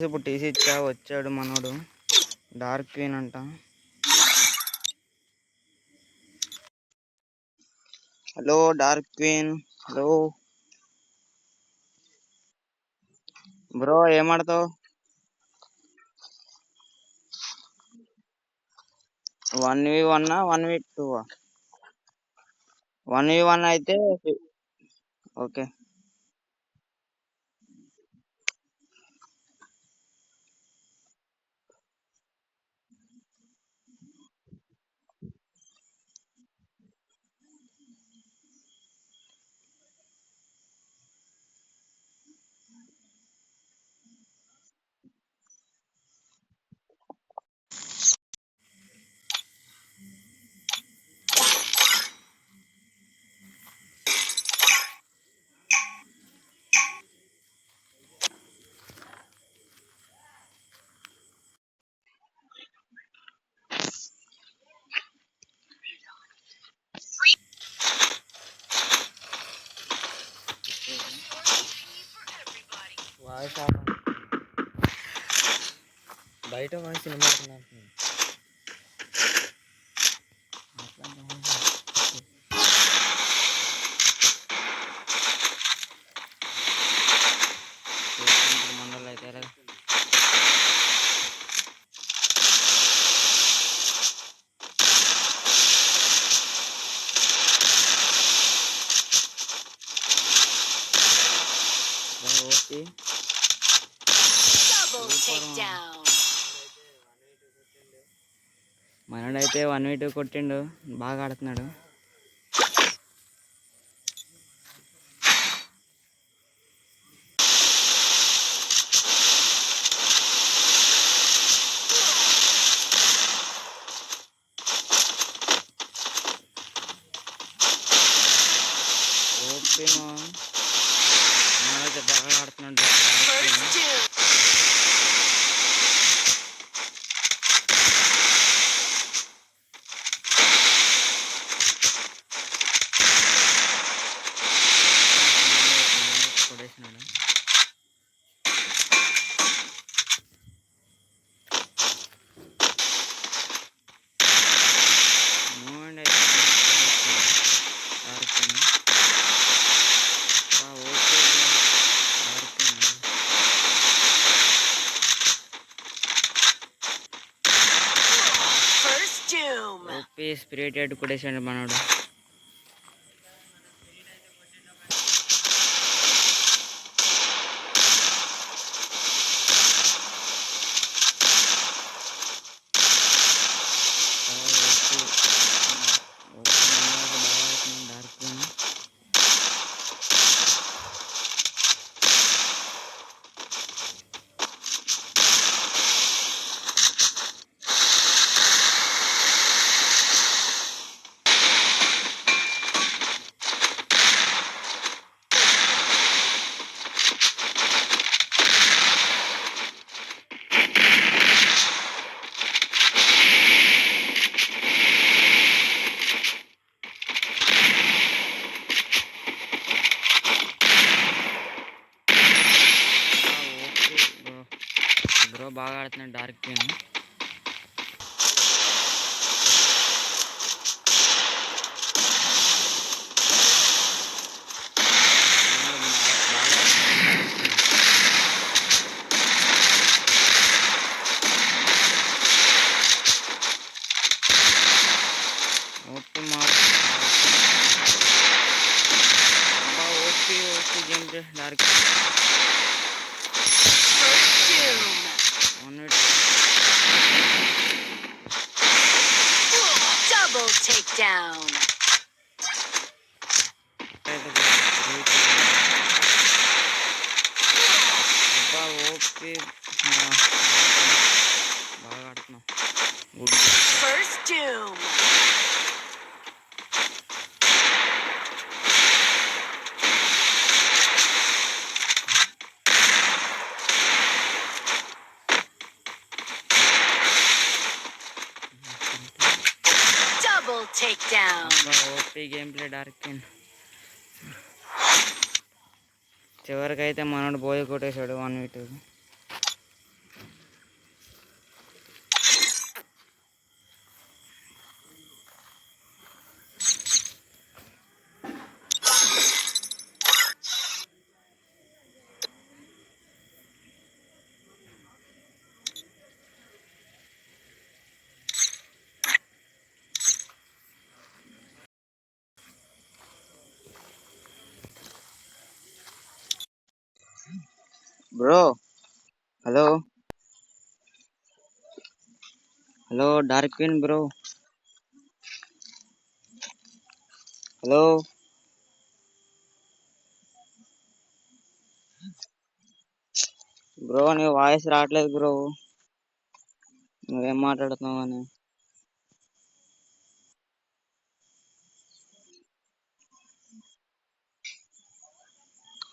ఇప్పుడు టీసీ ఇచ్చా, వచ్చాడు మనోడు. డార్క్ క్వీన్ అంట. Hello Dark queen. Hello bro, ఏం ఆడతావు? 1v1 1v2? 1v1 అయితే ఓకే. వాయిస్ బయట వాయిస్ సినిమా మండలు అయితే ఓకే. మనోడైతే 1v2 కొట్టిండు, బాగా ఆడుతున్నాడు. ఓకే మనోడైతే బాగా ఆడుతున్నాడు. కొడేసినాడు. ఓపీ స్పిరిటెడ్ కొడేసాడు మనోడు. బ్రో బాగా ఆడుతున్నాడు Dark Queen. Okay okay okay game Dark Double takedown. Okay బాగా ఆడుతున్నాం. First doom. Double takedown. OP game play Dark Queen. చివరికైతే మనోడు పోయి కొట్టేశాడు 1v2. Bro hello hello Dark Queen bro hello bro నీ వాయిస్ రావట్లేదు బ్రో నువ్వేం మాట్లాడుతున్నావు అని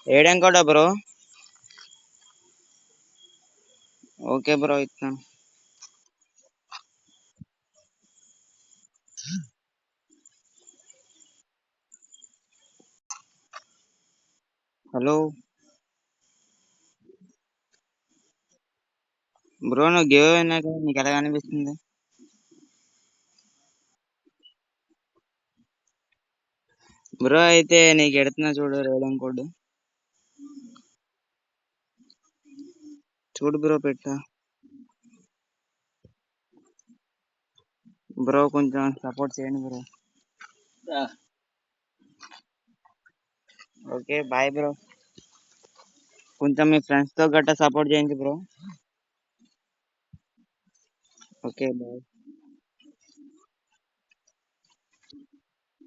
ఏడేం కూడా బ్రో ఓకే బ్రో ఇస్తాను హలో బ్రో నువ్వు గివ్ అయినాక నీకు ఎలా అనిపిస్తుంది బ్రో అయితే నీకు ఎడుతున్నా చూడు రేడియం కోడ్ చూడు బ్రో పెట్టా బ్రో కొంచెం సపోర్ట్ చేయండి బ్రో ఓకే బాయ్ బ్రో కొంచెం మీ ఫ్రెండ్స్ తో గట్టా సపోర్ట్ చేయండి బ్రో ఓకే బాయ్